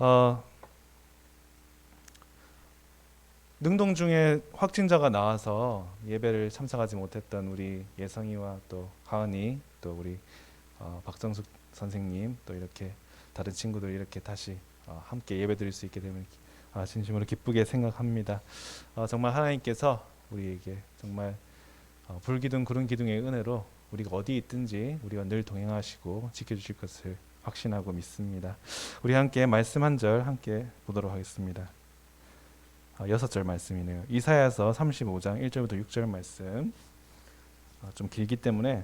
어, 능동 중에 확진자가 나와서 예배를 참석하지 못했던 우리 예성이와 또 하은이 또 우리 박정숙 선생님 또 이렇게 다른 친구들 이렇게 다시 함께 예배드릴 수 있게 되면 진심으로 기쁘게 생각합니다. 정말 하나님께서 우리에게 정말 불기둥 구름기둥의 은혜로 우리가 어디 있든지 우리가 늘 동행하시고 지켜주실 것을 확신하고 믿습니다. 우리 함께 말씀 한 절 함께 보도록 하겠습니다. 6절 말씀이네요. 이사야서 35장 1절부터 6절 말씀. 좀 길기 때문에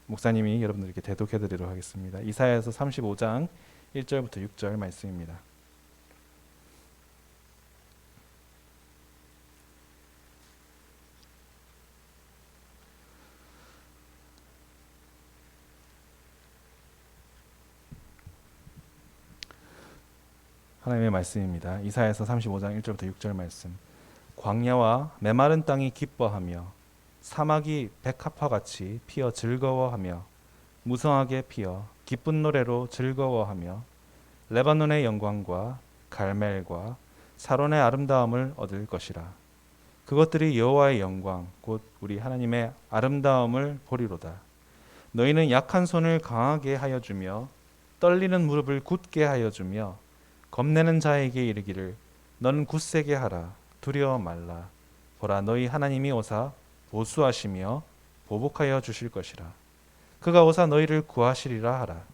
목사님이 여러분들께 대독해 드리도록 하겠습니다. 이사야서 35장 1절부터 6절 말씀입니다. 하나님의 말씀입니다. 이사야서 35장 1절부터 6절 말씀. 광야와 메마른 땅이 기뻐하며 사막이 백합화같이 피어 즐거워하며 무성하게 피어 기쁜 노래로 즐거워하며 레바논의 영광과 갈멜과 사론의 아름다움을 얻을 것이라. 그것들이 여호와의 영광 곧 우리 하나님의 아름다움을 보리로다. 너희는 약한 손을 강하게 하여 주며 떨리는 무릎을 굳게 하여 주며 겁내는 자에게 이르기를 너는 굳세게 하라. 두려워 말라. 보라, 너희 하나님이 오사 보수하시며 보복하여 주실 것이라. 그가 오사 너희를 구하시리라 하라.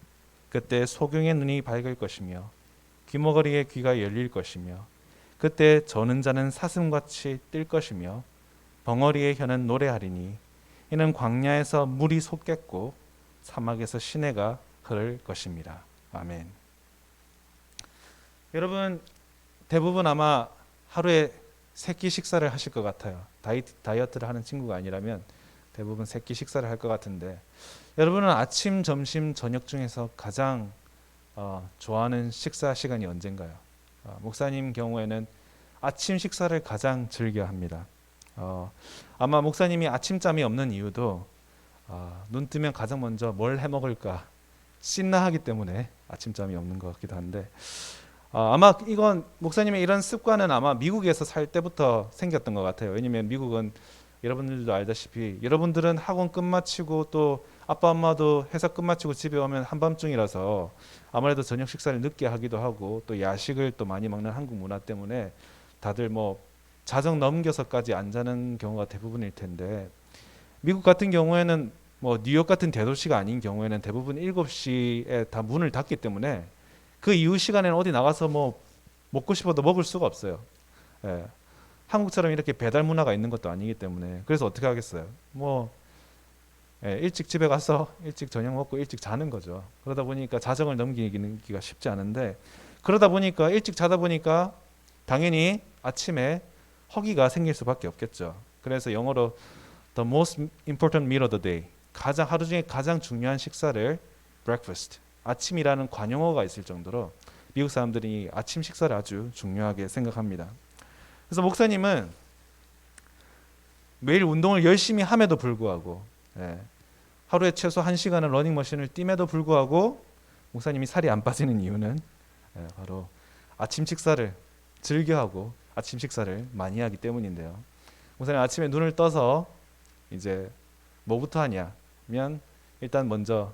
그때 소경의 눈이 밝을 것이며 귀머거리의 귀가 열릴 것이며 그때 저는 자는 사슴같이 뛸 것이며 벙어리의 혀는 노래하리니 이는 광야에서 물이 솟겠고 사막에서 시내가 흐를 것입니다. 아멘. 여러분 대부분 아마 하루에 3끼 식사를 하실 것 같아요. 다이어트를 하는 친구가 아니라면 대부분 3끼 식사를 할 것 같은데, 여러분은 아침, 점심, 저녁 중에서 가장 좋아하는 식사 시간이 언젠가요? 목사님 경우에는 아침 식사를 가장 즐겨 합니다. 아마 목사님이 아침잠이 없는 이유도 눈 뜨면 가장 먼저 뭘 해 먹을까 씻나 하기 때문에 아침잠이 없는 것 같기도 한데, 아마 이건 목사님의 이런 습관은 아마 미국에서 살 때부터 생겼던 것 같아요. 왜냐하면 미국은 여러분들도 알다시피 여러분들은 학원 끝마치고 또 아빠 엄마도 회사 끝마치고 집에 오면 한밤중이라서 아무래도 저녁 식사를 늦게 하기도 하고 또 야식을 또 많이 먹는 한국 문화 때문에 다들 뭐 자정 넘겨서까지 안 자는 경우가 대부분일 텐데, 미국 같은 경우에는 뭐 뉴욕 같은 대도시가 아닌 경우에는 대부분 7시에 다 문을 닫기 때문에 그 이후 시간에는 어디 나가서 뭐 먹고 싶어도 먹을 수가 없어요. 예. 한국처럼 이렇게 배달 문화가 있는 것도 아니기 때문에 그래서 어떻게 하겠어요? 뭐 일찍 집에 가서 일찍 저녁 먹고 일찍 자는 거죠. 그러다 보니까 자정을 넘기기가 쉽지 않은데, 그러다 보니까 일찍 자다 보니까 당연히 아침에 허기가 생길 수밖에 없겠죠. 그래서 영어로 the most important meal of the day, 하루 중에 가장 중요한 식사를 breakfast, 아침이라는 관용어가 있을 정도로 미국 사람들이 아침 식사를 아주 중요하게 생각합니다. 그래서 목사님은 매일 운동을 열심히 함에도 불구하고 하루에 최소 1시간은 러닝머신을 뛸에도 불구하고 목사님이 살이 안 빠지는 이유는 바로 아침 식사를 즐겨하고 아침 식사를 많이 하기 때문인데요. 목사님 아침에 눈을 떠서 이제 뭐부터 하냐면 일단 먼저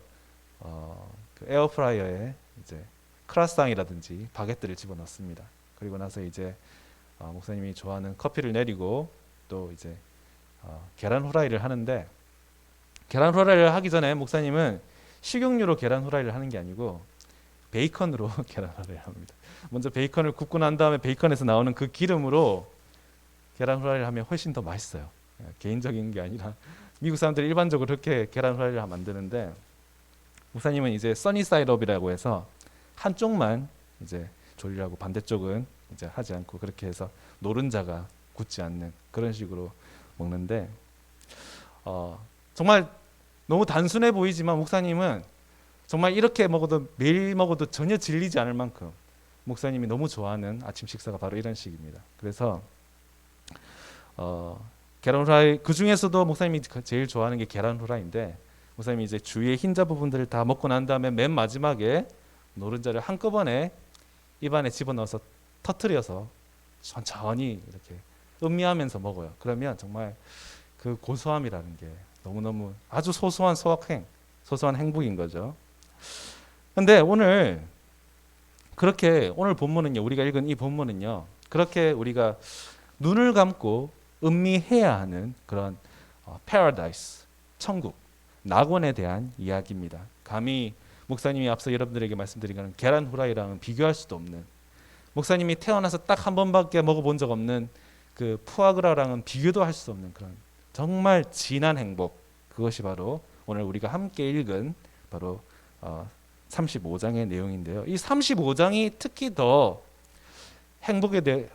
그 에어프라이어에 이제 크라상이라든지 바게트를 집어넣습니다. 그리고 나서 이제 목사님이 좋아하는 커피를 내리고 또 이제 계란 후라이를 하는데, 계란 후라이를 하기 전에 목사님은 식용유로 계란 후라이를 하는 게 아니고 베이컨으로 계란 후라이를 합니다. 먼저 베이컨을 굽고 난 다음에 베이컨에서 나오는 그 기름으로 계란 후라이를 하면 훨씬 더 맛있어요. 개인적인 게 아니라 미국 사람들이 일반적으로 그렇게 계란 후라이를 만드는데, 목사님은 이제 써니사이드업이라고 해서 한쪽만 이제 조리하고 반대쪽은 이제 하지 않고 그렇게 해서 노른자가 굳지 않는 그런 식으로 먹는데, 정말 너무 단순해 보이지만 목사님은 정말 이렇게 먹어도 매일 먹어도 전혀 질리지 않을 만큼 목사님이 너무 좋아하는 아침 식사가 바로 이런 식입니다. 그래서 계란 후라이, 그 중에서도 목사님이 제일 좋아하는 게 계란 후라이인데, 목사님이 이제 주위의 흰자 부분들을 다 먹고 난 다음에 맨 마지막에 노른자를 한꺼번에 입안에 집어넣어서 터트려서 천천히 이렇게 음미하면서 먹어요. 그러면 정말 그 고소함이라는 게 너무너무 아주 소소한 소소한 행복인 거죠. 근데 오늘 그렇게 오늘 본문은요, 우리가 읽은 이 본문은요, 그렇게 우리가 눈을 감고 음미해야 하는 그런 paradise, 천국, 낙원에 대한 이야기입니다. 감히 목사님이 앞서 여러분들에게 말씀드린 것은 계란 후라이랑은 비교할 수도 없는, 목사님이 태어나서 딱 한 번밖에 먹어본 적 없는 그 푸아그라랑은 비교도 할 수 없는 그런 정말 진한 행복, 그것이 바로 오늘 우리가 함께 읽은 바로 35장의 내용인데요. 이 35장이 특히 더 행복에 대해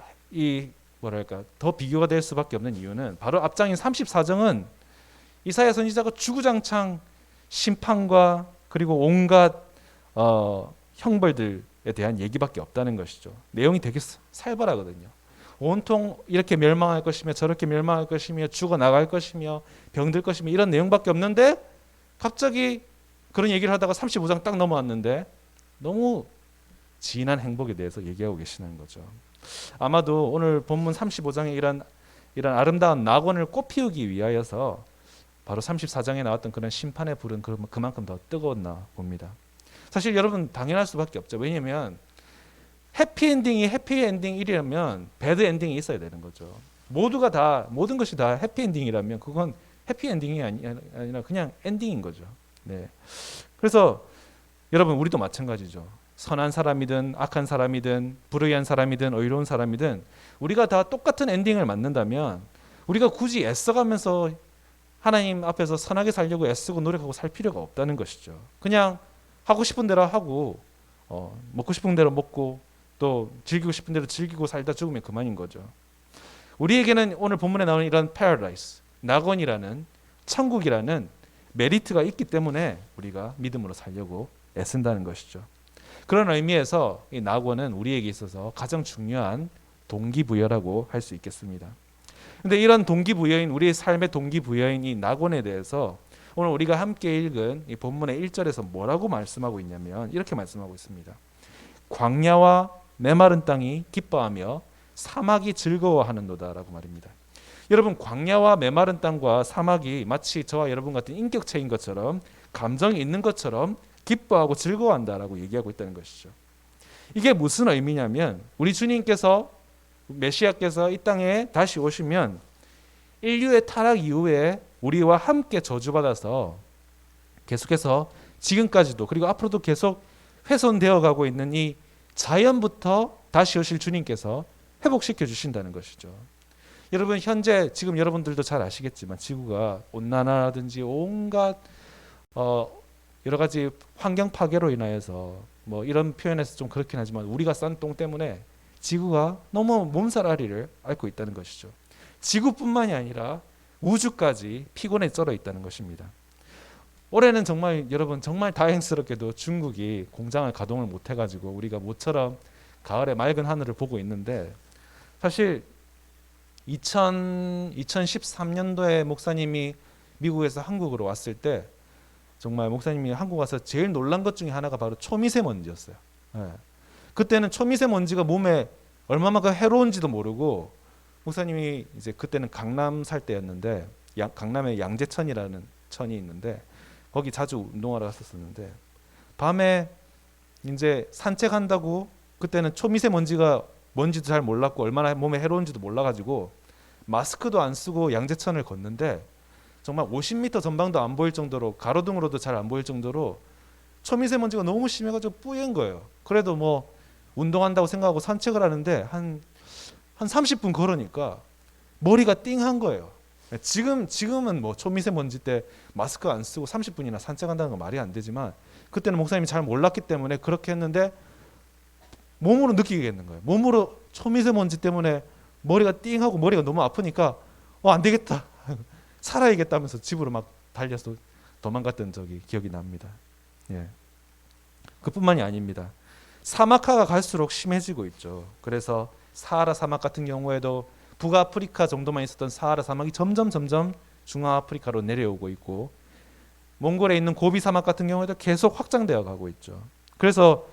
더 비교가 될 수밖에 없는 이유는 바로 앞장인 34장은 이사야 선지자가 주구장창 심판과 그리고 온갖 형벌들에 대한 얘기밖에 없다는 것이죠. 내용이 되게 살벌하거든요. 온통 이렇게 멸망할 것이며 저렇게 멸망할 것이며 죽어나갈 것이며 병들 것이며 이런 내용밖에 없는데 갑자기 그런 얘기를 하다가 35장 딱 넘어왔는데 너무 진한 행복에 대해서 얘기하고 계시는 거죠. 아마도 오늘 본문 35장의 이런 아름다운 낙원을 꽃피우기 위하여서 바로 34장에 나왔던 그런 심판의 불은 그만큼 더 뜨거웠나 봅니다. 사실 여러분 당연할 수밖에 없죠. 왜냐하면 해피엔딩이려면 배드엔딩이 있어야 되는 거죠. 모든 것이 다 해피엔딩이라면 그건 해피엔딩이 아니라 그냥 엔딩인 거죠. 네. 그래서 여러분 우리도 마찬가지죠. 선한 사람이든 악한 사람이든 불의한 사람이든 의로운 사람이든 우리가 다 똑같은 엔딩을 맞는다면 우리가 굳이 애써가면서 하나님 앞에서 선하게 살려고 애쓰고 노력하고 살 필요가 없다는 것이죠. 그냥 하고 싶은 대로 하고 먹고 싶은 대로 먹고 또 즐기고 싶은 대로 즐기고 살다 죽으면 그만인 거죠. 우리에게는 오늘 본문에 나오는 이런 paradise, 낙원이라는 천국이라는 메리트가 있기 때문에 우리가 믿음으로 살려고 애쓴다는 것이죠. 그런 의미에서 이 낙원은 우리에게 있어서 가장 중요한 동기부여라고 할 수 있겠습니다. 그런데 이런 동기부여인 우리의 삶의 동기부여인 이 낙원에 대해서 오늘 우리가 함께 읽은 이 본문의 1절에서 뭐라고 말씀하고 있냐면 이렇게 말씀하고 있습니다. 광야와 메마른 땅이 기뻐하며 사막이 즐거워하는도다라고 말입니다. 여러분 광야와 메마른 땅과 사막이 마치 저와 여러분 같은 인격체인 것처럼 감정이 있는 것처럼 기뻐하고 즐거워한다라고 얘기하고 있다는 것이죠. 이게 무슨 의미냐면 우리 주님께서 메시아께서 이 땅에 다시 오시면 인류의 타락 이후에 우리와 함께 저주받아서 계속해서 지금까지도 그리고 앞으로도 계속 훼손되어 가고 있는 이 자연부터 다시 오실 주님께서 회복시켜 주신다는 것이죠. 여러분 현재 지금 여러분들도 잘 아시겠지만 지구가 온난화라든지 온갖 여러 가지 환경 파괴로 인하여서 뭐 이런 표현에서 좀 그렇긴 하지만 우리가 싼 똥 때문에 지구가 너무 몸살아리를 앓고 있다는 것이죠. 지구뿐만이 아니라 우주까지 피곤에 쩔어 있다는 것입니다. 올해는 정말 여러분 정말 다행스럽게도 중국이 공장을 가동을 못 해가지고 우리가 모처럼 가을에 맑은 하늘을 보고 있는데 사실 2013년도에 목사님이 미국에서 한국으로 왔을 때 정말 목사님이 한국 와서 제일 놀란 것 중에 하나가 바로 초미세먼지였어요. 네. 그때는 초미세먼지가 몸에 얼마만큼 해로운지도 모르고 목사님이 이제 그때는 강남 살 때였는데 강남에 양재천이라는 천이 있는데 거기 자주 운동하러 갔었는데 밤에 이제 산책한다고 그때는 초미세먼지가 뭔지도 잘 몰랐고 얼마나 몸에 해로운지도 몰라가지고 마스크도 안 쓰고 양재천을 걷는데 정말 50m 전방도 안 보일 정도로 가로등으로도 잘 안 보일 정도로 초미세먼지가 너무 심해가지고 뿌연 거예요. 그래도 뭐 운동한다고 생각하고 산책을 하는데 한 30분 걸으니까 머리가 띵한 거예요. 지금은 뭐 초미세먼지 때 마스크 안 쓰고 30분이나 산책한다는 건 말이 안 되지만 그때는 목사님이 잘 몰랐기 때문에 그렇게 했는데 몸으로 느끼겠는 거예요. 몸으로 초미세먼지 때문에 머리가 띵하고 머리가 너무 아프니까 안 되겠다. 살아야겠다면서 집으로 막 달려서 도망갔던 적이 기억이 납니다. 예. 그뿐만이 아닙니다. 사막화가 갈수록 심해지고 있죠. 그래서 사하라 사막 같은 경우에도 북아프리카 정도만 있었던 사하라 사막이 점점 중앙아프리카로 내려오고 있고 몽골에 있는 고비 사막 같은 경우에도 계속 확장되어 가고 있죠. 그래서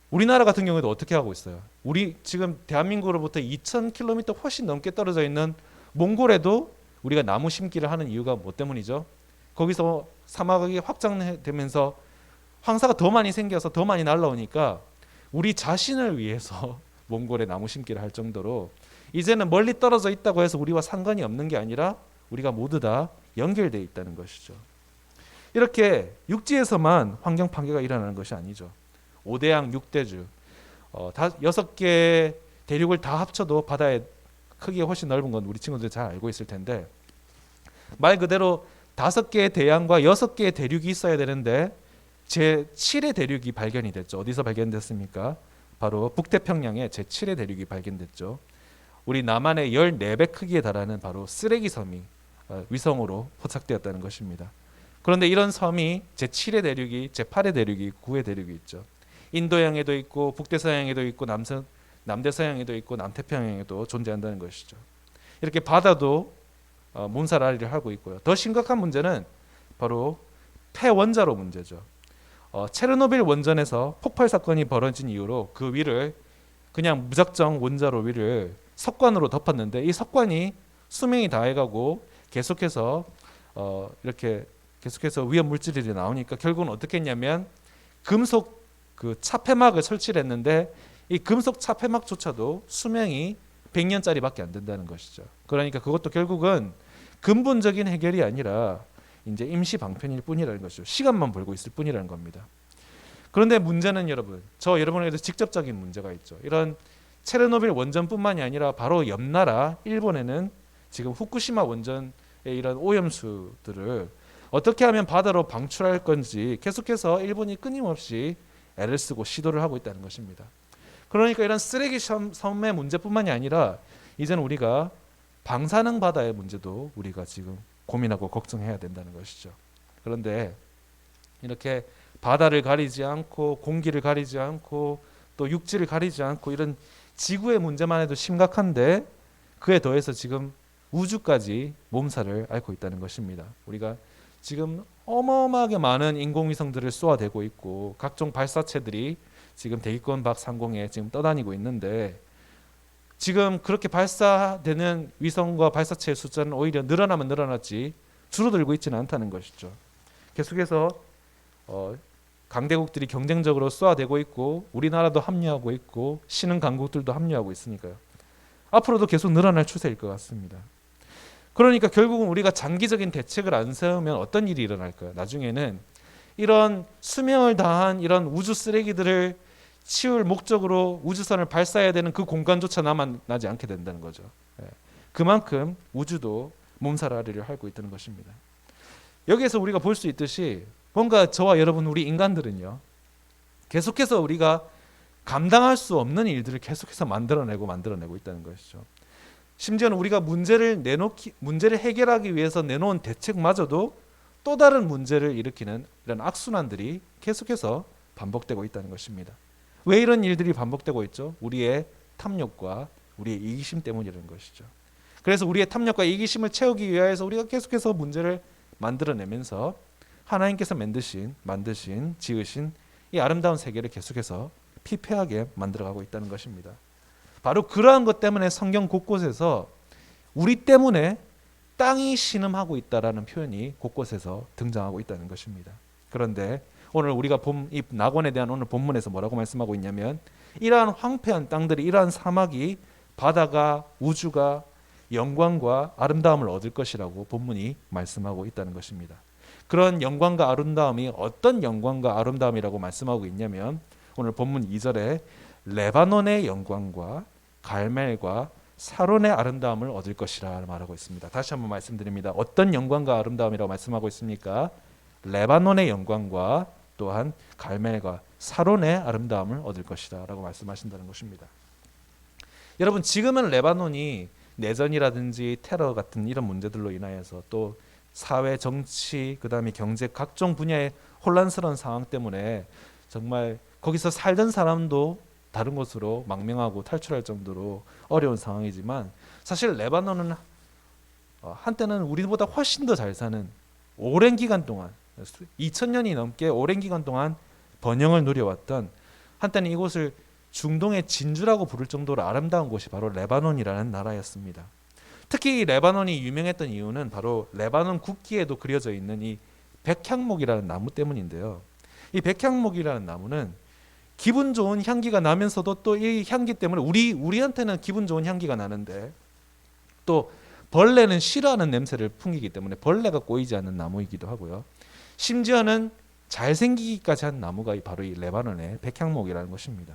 우리나라 같은 경우에도 어떻게 하고 있어요? 우리 지금 대한민국으로부터 2,000km 훨씬 넘게 떨어져 있는 몽골에도 우리가 나무 심기를 하는 이유가 뭐 때문이죠? 거기서 사막이 확장되면서 황사가 더 많이 생겨서 더 많이 날라오니까 우리 자신을 위해서 몽골에 나무 심기를 할 정도로 이제는 멀리 떨어져 있다고 해서 우리와 상관이 없는 게 아니라 우리가 모두 다 연결되어 있다는 것이죠. 이렇게 육지에서만 환경 파괴가 일어나는 것이 아니죠. 5대양 6대주, 6개의 대륙을 다 합쳐도 바다의 크기가 훨씬 넓은 건 우리 친구들 잘 알고 있을 텐데, 말 그대로 5개의 대양과 6개의 대륙이 있어야 되는데 제7의 대륙이 발견이 됐죠. 어디서 발견됐습니까? 바로 북태평양의 제7의 대륙이 발견됐죠. 우리 남한의 14배 크기에 달하는 바로 쓰레기 섬이 위성으로 포착되었다는 것입니다. 그런데 이런 섬이 제7의 대륙이, 제8의 대륙이, 9의 대륙이 있죠. 인도양에도 있고 북대서양에도 있고 남대서양에도 있고 남태평양에도 존재한다는 것이죠. 이렇게 바다도 몸살앓이를 하고 있고요. 더 심각한 문제는 바로 폐원자로 문제죠. 체르노빌 원전에서 폭발 사건이 벌어진 이후로 그 위를 그냥 무작정 원자로 위를 석관으로 덮었는데 이 석관이 수명이 다해가고 계속해서 이렇게 계속해서 위험 물질들이 나오니까 결국은 어떻게 했냐면 금속 그 차폐막을 설치를 했는데 이 금속 차폐막조차도 수명이 100년짜리밖에 안 된다는 것이죠. 그러니까 그것도 결국은 근본적인 해결이 아니라 이제 임시 방편일 뿐이라는 것이죠. 시간만 벌고 있을 뿐이라는 겁니다. 그런데 문제는 여러분에게도 직접적인 문제가 있죠. 이런 체르노빌 원전뿐만이 아니라 바로 옆 나라 일본에는 지금 후쿠시마 원전의 이런 오염수들을 어떻게 하면 바다로 방출할 건지 계속해서 일본이 끊임없이 애를 쓰고 시도를 하고 있다는 것입니다. 그러니까 이런 쓰레기 섬의 문제뿐만이 아니라 이제는 우리가 방사능 바다의 문제도 우리가 지금 고민하고 걱정해야 된다는 것이죠. 그런데 이렇게 바다를 가리지 않고 공기를 가리지 않고 또 육지를 가리지 않고 이런 지구의 문제만 해도 심각한데 그에 더해서 지금 우주까지 몸살을 앓고 있다는 것입니다. 우리가 지금 어마어마하게 많은 인공위성들을 쏘아대고 있고 각종 발사체들이 지금 대기권 밖 상공에 지금 떠다니고 있는데 지금 그렇게 발사되는 위성과 발사체의 숫자는 오히려 늘어나면 늘어났지 줄어들고 있지는 않다는 것이죠. 계속해서 강대국들이 경쟁적으로 쏘아대고 있고 우리나라도 합류하고 있고 신흥 강국들도 합류하고 있으니까요. 앞으로도 계속 늘어날 추세일 것 같습니다. 그러니까 결국은 우리가 장기적인 대책을 안 세우면 어떤 일이 일어날까요? 나중에는 이런 수명을 다한 이런 우주 쓰레기들을 치울 목적으로 우주선을 발사해야 되는 그 공간조차 남아나지 않게 된다는 거죠. 그만큼 우주도 몸살앓이를 앓고 있다는 것입니다. 여기에서 우리가 볼 수 있듯이 뭔가 저와 여러분 우리 인간들은요 계속해서 우리가 감당할 수 없는 일들을 계속해서 만들어내고 있다는 것이죠. 심지어는 우리가 문제를 해결하기 위해서 내놓은 대책마저도 또 다른 문제를 일으키는 이런 악순환들이 계속해서 반복되고 있다는 것입니다. 왜 이런 일들이 반복되고 있죠? 우리의 탐욕과 우리의 이기심 때문이라는 것이죠. 그래서 우리의 탐욕과 이기심을 채우기 위해서 우리가 계속해서 문제를 만들어내면서 하나님께서 만드신 지으신 이 아름다운 세계를 계속해서 피폐하게 만들어가고 있다는 것입니다. 바로 그러한 것 때문에 성경 곳곳에서 우리 때문에 땅이 신음하고 있다라는 표현이 곳곳에서 등장하고 있다는 것입니다. 그런데 오늘 우리가 이 낙원에 대한 오늘 본문에서 뭐라고 말씀하고 있냐면 이러한 황폐한 땅들이 이러한 사막이 바다가 우주가 영광과 아름다움을 얻을 것이라고 본문이 말씀하고 있다는 것입니다. 그런 영광과 아름다움이 어떤 영광과 아름다움이라고 말씀하고 있냐면 오늘 본문 2절에 레바논의 영광과 갈멜과 사론의 아름다움을 얻을 것이라 말하고 있습니다. 다시 한번 말씀드립니다. 어떤 영광과 아름다움이라고 말씀하고 있습니까? 레바논의 영광과 또한 갈멜과 사론의 아름다움을 얻을 것이다 라고 말씀하신다는 것입니다. 여러분 지금은 레바논이 내전이라든지 테러 같은 이런 문제들로 인하여서 또 사회, 정치, 그다음에 경제 각종 분야의 혼란스러운 상황 때문에 정말 거기서 살던 사람도 다른 곳으로 망명하고 탈출할 정도로 어려운 상황이지만 사실 레바논은 한때는 우리보다 훨씬 더 잘 사는 오랜 기간 동안 2000년이 넘게 오랜 기간 동안 번영을 누려왔던 한때는 이곳을 중동의 진주라고 부를 정도로 아름다운 곳이 바로 레바논이라는 나라였습니다. 특히 이 레바논이 유명했던 이유는 바로 레바논 국기에도 그려져 있는 이 백향목이라는 나무 때문인데요. 이 백향목이라는 나무는 기분 좋은 향기가 나면서도 또 이 향기 때문에 우리한테는 기분 좋은 향기가 나는데 또 벌레는 싫어하는 냄새를 풍기기 때문에 벌레가 꼬이지 않는 나무이기도 하고요. 심지어는 잘생기기까지 한 나무가 바로 이 레바논의 백향목이라는 것입니다.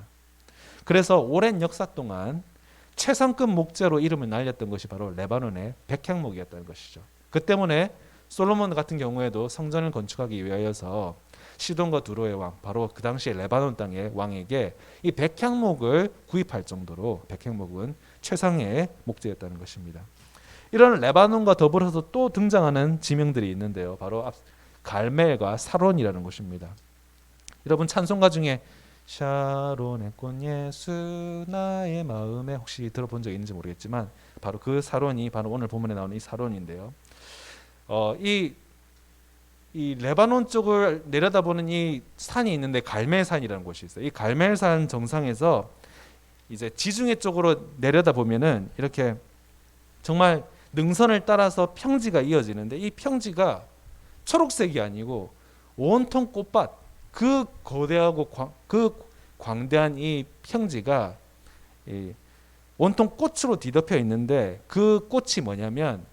그래서 오랜 역사 동안 최상급 목재로 이름을 날렸던 것이 바로 레바논의 백향목이었다는 것이죠. 그 때문에 솔로몬 같은 경우에도 성전을 건축하기 위하여서 시돈과 두로의 왕, 바로 그 당시에 레바논 땅의 왕에게 이 백향목을 구입할 정도로 백향목은 최상의 목재였다는 것입니다. 이런 레바논과 더불어서 또 등장하는 지명들이 있는데요. 바로 갈멜과 사론이라는 곳입니다. 여러분 찬송가 중에 샤론의 꽃 예수 나의 마음에 혹시 들어본 적 있는지 모르겠지만 바로 그 사론이 바로 오늘 본문에 나오는 이 사론인데요. 이 레바논 쪽을 내려다보는 이 산이 있는데 갈멜산이라는 곳이 있어요. 이 갈멜산 정상에서 이제 지중해 쪽으로 내려다보면은 이렇게 정말 능선을 따라서 평지가 이어지는데 이 평지가 초록색이 아니고 온통 꽃밭, 그 거대하고 그 광대한 이 평지가 온통 꽃으로 뒤덮여 있는데 그 꽃이 뭐냐면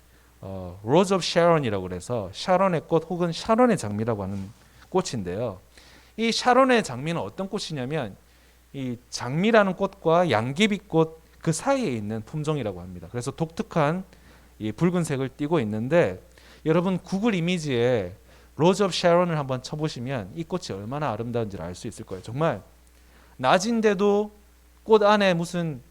로즈 오브 샤론이라고 그래서 샤론의 꽃 혹은 샤론의 장미라고 하는 꽃인데요. 이 샤론의 장미는 어떤 꽃이냐면 이 장미라는 꽃과 양귀비꽃 그 사이에 있는 품종이라고 합니다. 그래서 독특한 이 붉은색을 띠고 있는데 여러분 구글 이미지에 로즈 오브 샤론을 한번 쳐보시면 이 꽃이 얼마나 아름다운지를 알 수 있을 거예요. 정말 낮인데도 꽃 안에 무슨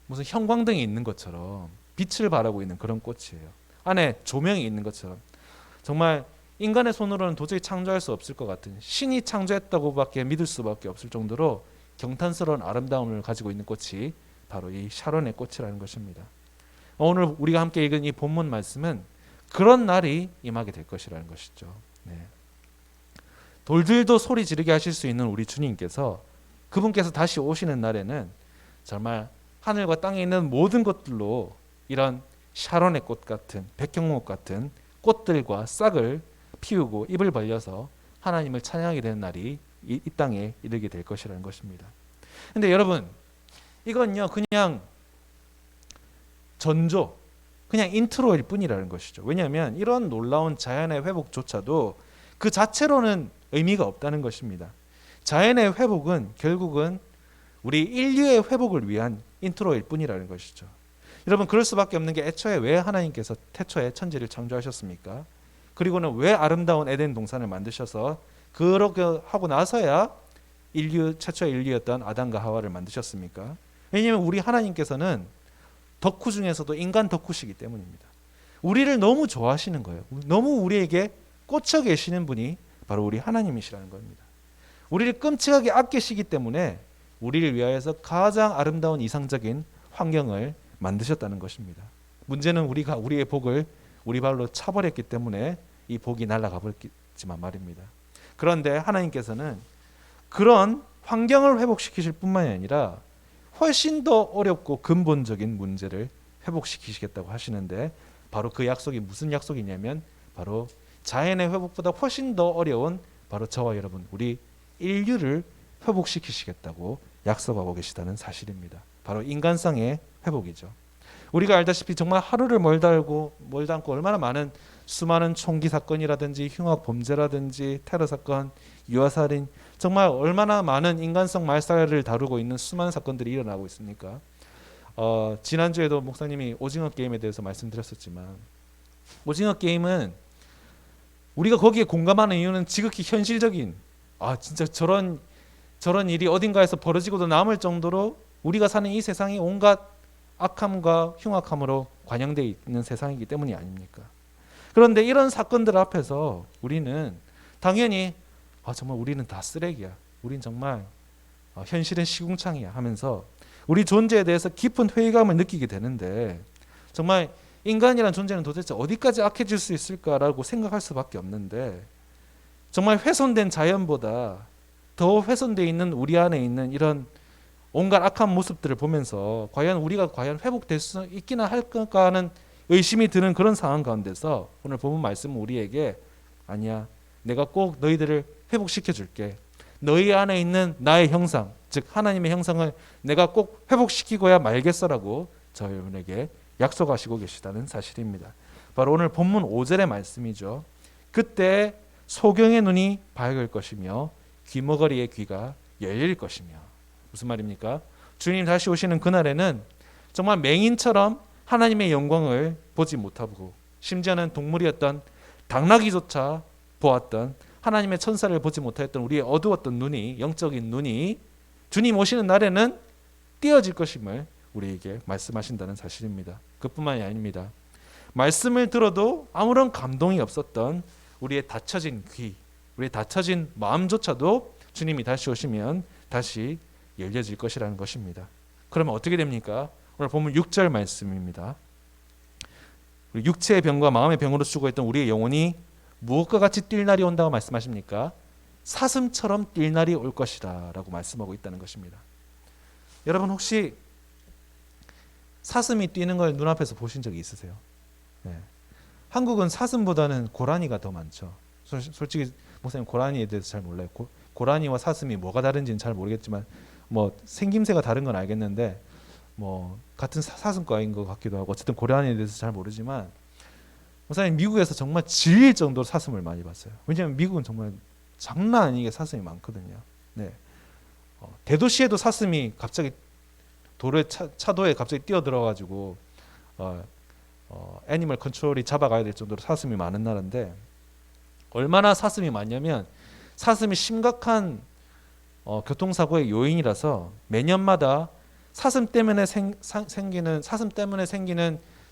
형광등이 있는 것처럼 빛을 발하고 있는 그런 꽃이에요. 안에 조명이 있는 것처럼 정말 인간의 손으로는 도저히 창조할 수 없을 것 같은 신이 창조했다고밖에 믿을 수밖에 없을 정도로 경탄스러운 아름다움을 가지고 있는 꽃이 바로 이 샤론의 꽃이라는 것입니다. 오늘 우리가 함께 읽은 이 본문 말씀은 그런 날이 임하게 될 것이라는 것이죠. 네. 돌들도 소리 지르게 하실 수 있는 우리 주님께서 그분께서 다시 오시는 날에는 정말 하늘과 땅에 있는 모든 것들로 이런 샤론의 꽃 같은 백향목 같은 꽃들과 싹을 피우고 입을 벌려서 하나님을 찬양하게 되는 날이 이 땅에 이르게 될 것이라는 것입니다. 근데 여러분 이건요 그냥 전조 그냥 인트로일 뿐이라는 것이죠. 왜냐하면 이런 놀라운 자연의 회복조차도 그 자체로는 의미가 없다는 것입니다. 자연의 회복은 결국은 우리 인류의 회복을 위한 인트로일 뿐이라는 것이죠. 여러분 그럴 수밖에 없는 게 애초에 왜 하나님께서 태초에 천지를 창조하셨습니까? 그리고는 왜 아름다운 에덴 동산을 만드셔서 그렇게 하고 나서야 최초의 인류였던 아담과 하와를 만드셨습니까? 왜냐하면 우리 하나님께서는 덕후 중에서도 인간 덕후시기 때문입니다. 우리를 너무 좋아하시는 거예요. 너무 우리에게 꽂혀 계시는 분이 바로 우리 하나님이시라는 겁니다. 우리를 끔찍하게 아끼시기 때문에 우리를 위하여서 가장 아름다운 이상적인 환경을 만드셨다는 것입니다. 문제는 우리가 우리의 복을 우리 발로 차버렸기 때문에 이 복이 날아가 버렸지만 말입니다. 그런데 하나님께서는 그런 환경을 회복시키실 뿐만이 아니라 훨씬 더 어렵고 근본적인 문제를 회복시키시겠다고 하시는데 바로 그 약속이 무슨 약속이냐면 바로 자연의 회복보다 훨씬 더 어려운 바로 저와 여러분 우리 인류를 회복시키시겠다고 약속하고 계시다는 사실입니다. 바로 인간성의 회복이죠. 우리가 알다시피 정말 하루를 멀다 않고 얼마나 많은 수많은 총기 사건이라든지 흉악 범죄라든지 테러 사건, 유아살인 정말 얼마나 많은 인간성 말살을 다루고 있는 수많은 사건들이 일어나고 있습니까? 지난주에도 목사님이 오징어 게임에 대해서 말씀드렸었지만 오징어 게임은 우리가 거기에 공감하는 이유는 지극히 현실적인 진짜 저런 일이 어딘가에서 벌어지고도 남을 정도로 우리가 사는 이 세상이 온갖 악함과 흉악함으로 관영되어 있는 세상이기 때문이 아닙니까? 그런데 이런 사건들 앞에서 우리는 당연히 정말 우리는 다 쓰레기야. 우린 정말 현실은 시궁창이야 하면서 우리 존재에 대해서 깊은 회의감을 느끼게 되는데 정말 인간이라는 존재는 도대체 어디까지 악해질 수 있을까라고 생각할 수밖에 없는데 정말 훼손된 자연보다 더 훼손되어 있는 우리 안에 있는 이런 온갖 악한 모습들을 보면서 과연 우리가 과연 회복될 수 있기나 할까 하는 의심이 드는 그런 상황 가운데서 오늘 본문 말씀은 우리에게 아니야, 내가 꼭 너희들을 회복시켜 줄게. 너희 안에 있는 나의 형상, 즉 하나님의 형상을 내가 꼭 회복시키고야 말겠어라고 저희에게 약속하시고 계시다는 사실입니다. 바로 오늘 본문 5절의 말씀이죠. 그때 소경의 눈이 밝을 것이며 귀머거리의 귀가 열릴 것이며. 무슨 말입니까? 주님 다시 오시는 그날에는 정말 맹인처럼 하나님의 영광을 보지 못하고 심지어는 동물이었던 당나귀조차 보았던 하나님의 천사를 보지 못하였던 우리의 어두웠던 눈이, 영적인 눈이 주님 오시는 날에는 띄어질 것임을 우리에게 말씀하신다는 사실입니다. 그뿐만이 아닙니다. 말씀을 들어도 아무런 감동이 없었던 우리의 닫혀진 귀, 우리의 닫혀진 마음조차도 주님이 다시 오시면 다시 열려질 것이라는 것입니다. 그러면 어떻게 됩니까? 오늘 보면 6절 말씀입니다. 육체의 병과 마음의 병으로 죽어있던 우리의 영혼이 무엇과 같이 뛸 날이 온다고 말씀하십니까? 사슴처럼 뛸 날이 올 것이다 라고 말씀하고 있다는 것입니다. 여러분 혹시 사슴이 뛰는 걸 눈앞에서 보신 적이 있으세요? 네. 한국은 사슴보다는 고라니가 더 많죠. 솔직히 목사님 고라니에 대해서 잘 몰라요. 고라니와 사슴이 뭐가 다른지는 잘 모르겠지만 뭐 생김새가 다른 건 알겠는데 뭐 같은 사슴과인 것 같기도 하고 어쨌든 고라니에 대해서 잘 모르지만 목사님 미국에서 정말 질릴 정도로 사슴을 많이 봤어요. 왜냐하면 미국은 정말 장난 아니게 사슴이 많거든요. 네. 대도시에도 사슴이 갑자기 차도에 갑자기 뛰어들어가지고 애니멀 컨트롤이 잡아가야 될 정도로 사슴이 많은 나라인데 얼마나 사슴이 많냐면 사슴이 심각한 교통사고의 요인이라서 매년마다 사슴 때문에 생기는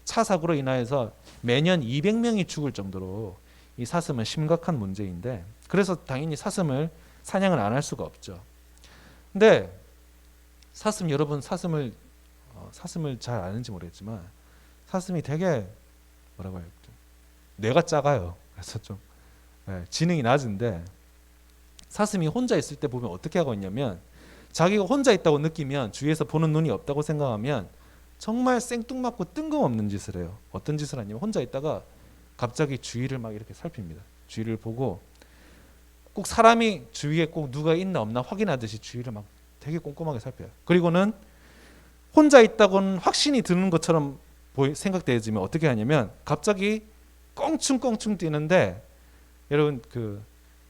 차 사고로 인하여서 매년 200명이 죽을 정도로 이 사슴은 심각한 문제인데 그래서 당연히 사슴을 사냥을 안 할 수가 없죠. 근데 사슴 여러분 사슴을 잘 아는지 모르겠지만 사슴이 되게 뭐라고 해요? 뇌가 작아요. 그래서 좀 지능이 낮은데 사슴이 혼자 있을 때 보면 어떻게 하고 있냐면 자기가 혼자 있다고 느끼면 주위에서 보는 눈이 없다고 생각하면 정말 생뚱맞고 뜬금없는 짓을 해요. 어떤 짓을 하냐면 혼자 있다가 갑자기 주위를 막 이렇게 살핍니다. 주위를 보고 꼭 사람이 주위에 꼭 누가 있나 없나 확인하듯이 주위를 막 되게 꼼꼼하게 살펴요. 그리고는 혼자 있다고는 확신이 드는 것처럼 생각되지만 어떻게 하냐면 갑자기 껑충껑충 뛰는데 여러분 그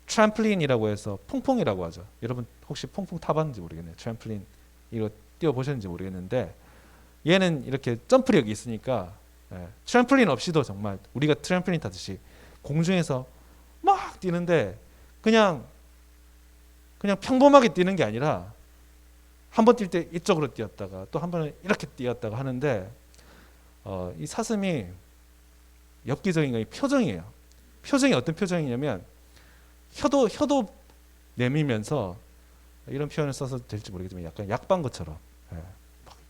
트램플린이라고 해서 퐁퐁이라고 하죠. 여러분 혹시 퐁퐁 타봤는지 모르겠네요. 트램플린 이거 뛰어보셨는지 모르겠는데 얘는 이렇게 점프력이 있으니까 트램플린 없이도 정말 우리가 트램플린 타듯이 공중에서 막 뛰는데 그냥 평범하게 뛰는 게 아니라 한 번 뛸 때 이쪽으로 뛰었다가 또 한 번은 이렇게 뛰었다가 하는데 이 사슴이 엽기적인 건 표정이에요. 표정이 어떤 표정이냐면 혀도 내밀면서 이런 표현을 써서 될지 모르겠지만 약간 약방구처럼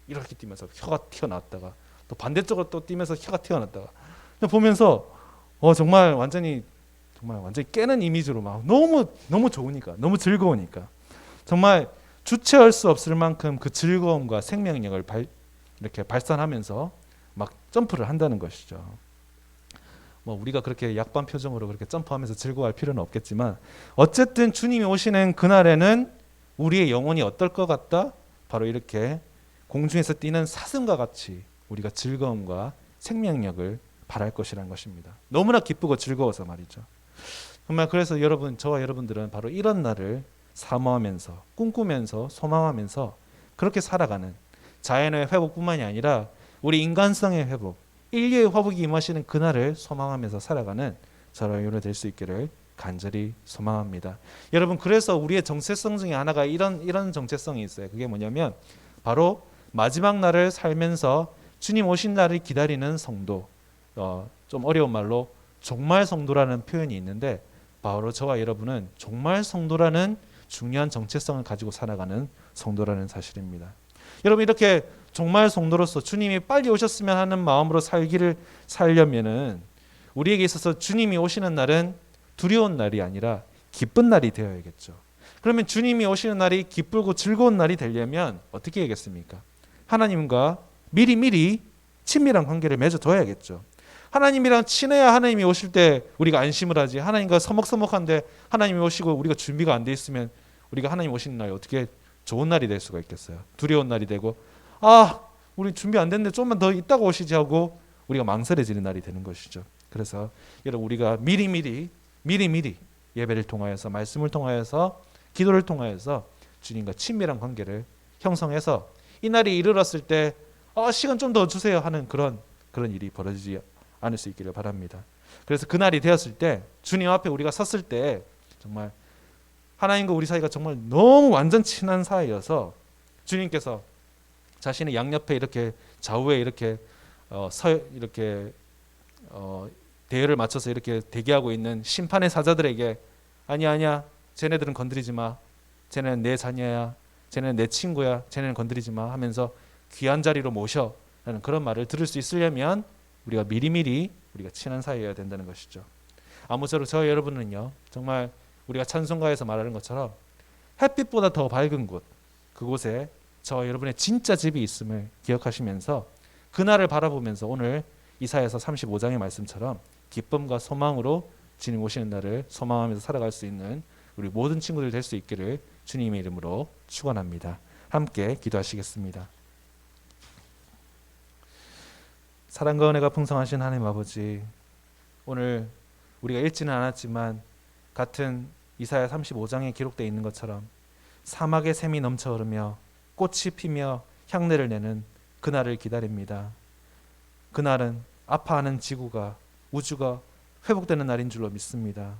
이렇게 뛰면서 혀가 튀어나왔다가 또 반대쪽으로 또 뛰면서 혀가 튀어나왔다가 보면서 정말 완전히 깨는 이미지로 막 너무 좋으니까 너무 즐거우니까 정말 주체할 수 없을 만큼 그 즐거움과 생명력을 이렇게 발산하면서 막 점프를 한다는 것이죠. 뭐 우리가 그렇게 약반 표정으로 그렇게 점프하면서 즐거워할 필요는 없겠지만 어쨌든 주님이 오시는 그날에는 우리의 영혼이 어떨 것 같다? 바로 이렇게 공중에서 뛰는 사슴과 같이 우리가 즐거움과 생명력을 발할 것이라는 것입니다. 너무나 기쁘고 즐거워서 말이죠. 정말 그래서 저와 여러분들은 바로 이런 날을 사모하면서 꿈꾸면서 소망하면서 그렇게 살아가는 자연의 회복뿐만이 아니라 우리 인간성의 회복, 인류의 회복이 임하시는 그날을 소망하면서 살아가는 저와 여러분이 될 수 있기를 간절히 소망합니다. 여러분 그래서 우리의 정체성 중에 하나가 이런 정체성이 있어요. 그게 뭐냐면 바로 마지막 날을 살면서 주님 오신 날을 기다리는 성도, 좀 어려운 말로 종말 성도라는 표현이 있는데 바로 저와 여러분은 종말 성도라는 중요한 정체성을 가지고 살아가는 성도라는 사실입니다. 여러분 이렇게 종말 성도로서 주님이 빨리 오셨으면 하는 마음으로 살려면은 우리에게 있어서 주님이 오시는 날은 두려운 날이 아니라 기쁜 날이 되어야겠죠. 그러면 주님이 오시는 날이 기쁘고 즐거운 날이 되려면 어떻게 해야겠습니까? 하나님과 미리미리 친밀한 관계를 맺어둬야겠죠. 하나님이랑 친해야 하나님이 오실 때 우리가 안심을 하지. 하나님과 서먹서먹한데 하나님이 오시고 우리가 준비가 안 돼 있으면 우리가 하나님 오시는 날이 어떻게 좋은 날이 될 수가 있겠어요. 두려운 날이 되고 우리 준비 안 됐는데 좀만 더 있다가 오시지 하고 우리가 망설여지는 날이 되는 것이죠. 그래서 여러분 우리가 미리미리 예배를 통하여서 말씀을 통하여서 기도를 통하여서 주님과 친밀한 관계를 형성해서 이 날이 이르렀을 때 시간 좀 더 주세요 하는 그런 일이 벌어지지 않을 수 있기를 바랍니다. 그래서 그 날이 되었을 때 주님 앞에 우리가 섰을 때 정말 하나님과 우리 사이가 정말 너무 완전 친한 사이여서 주님께서 자신의 양옆에 이렇게 좌우에 이렇게 대열을 맞춰서 이렇게 대기하고 있는 심판의 사자들에게 아니야 쟤네들은 건드리지 마. 쟤네는 내 자녀야. 쟤네는 내 친구야. 쟤네는 건드리지 마 하면서 귀한 자리로 모셔 라는 그런 말을 들을 수 있으려면 우리가 미리미리 우리가 친한 사이여야 된다는 것이죠. 아무쪼록 저 여러분은요 정말 우리가 찬송가에서 말하는 것처럼 햇빛보다 더 밝은 곳 그곳에 저 여러분의 진짜 집이 있음을 기억하시면서 그날을 바라보면서 오늘 이사야서 35장의 말씀처럼 기쁨과 소망으로 주님 오시는 날을 소망하면서 살아갈 수 있는 우리 모든 친구들 될 수 있기를 주님의 이름으로 축원합니다. 함께 기도하시겠습니다. 사랑과 은혜가 풍성하신 하나님 아버지, 오늘 우리가 읽지는 않았지만 같은 이사야 35장에 기록되어 있는 것처럼 사막의 샘이 넘쳐 흐르며 꽃이 피며 향내를 내는 그날을 기다립니다. 그날은 아파하는 지구가 우주가 회복되는 날인 줄로 믿습니다.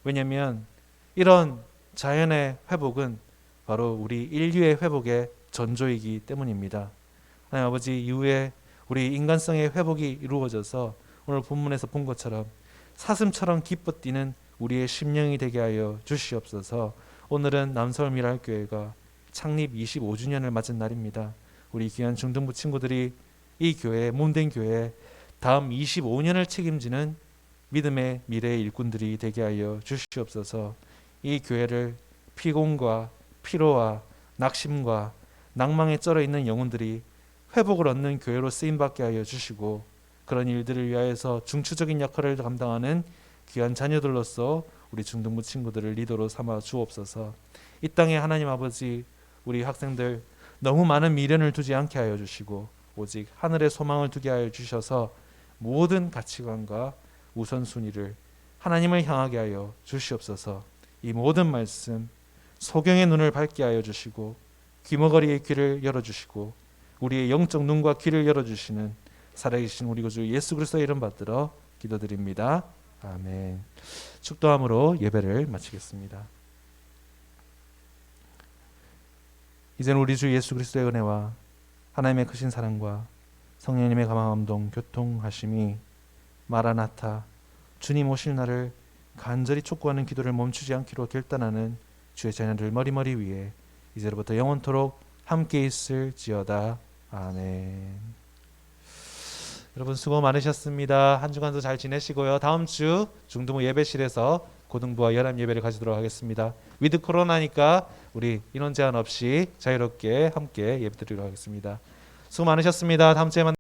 왜냐하면 이런 자연의 회복은 바로 우리 인류의 회복의 전조이기 때문입니다. 하나님 아버지, 이후에 우리 인간성의 회복이 이루어져서 오늘 본문에서 본 것처럼 사슴처럼 기뻐 뛰는 우리의 심령이 되게 하여 주시옵소서. 오늘은 남서울 미랄교회가 창립 25주년을 맞은 날입니다. 우리 귀한 중등부 친구들이 이 교회, 몸된 교회 다음 25년을 책임지는 믿음의 미래의 일꾼들이 되게 하여 주시옵소서. 이 교회를 피곤과 피로와 낙심과 낭망에 쩔어 있는 영혼들이 회복을 얻는 교회로 쓰임받게 하여 주시고, 그런 일들을 위하여서 중추적인 역할을 감당하는 귀한 자녀들로서 우리 중등부 친구들을 리더로 삼아 주옵소서. 이 땅에 하나님 아버지, 우리 학생들 너무 많은 미련을 두지 않게 하여 주시고 오직 하늘의 소망을 두게 하여 주셔서 모든 가치관과 우선순위를 하나님을 향하게 하여 주시옵소서. 이 모든 말씀 소경의 눈을 밝게 하여 주시고 귀머거리의 귀를 열어주시고 우리의 영적 눈과 귀를 열어주시는 살아계신 우리 구주 예수 그리스도의 이름 받들어 기도드립니다. 아멘. 축도함으로 예배를 마치겠습니다. 이제는 우리 주 예수 그리스도의 은혜와 하나님의 크신 사랑과 성령님의 감화감동 교통하심이 마라나타 주님 오실 날을 간절히 촉구하는 기도를 멈추지 않기로 결단하는 주의 자녀들 머리머리 위에 이제로부터 영원토록 함께 있을지어다. 아멘. 여러분 수고 많으셨습니다. 한 주간도 잘 지내시고요. 다음 주 중등부 예배실에서 고등부와 연합 예배를 가지도록 하겠습니다. 위드 코로나니까 우리 인원 제한 없이 자유롭게 함께 예배드리도록 하겠습니다. 수고 많으셨습니다. 다음 주에 만나요.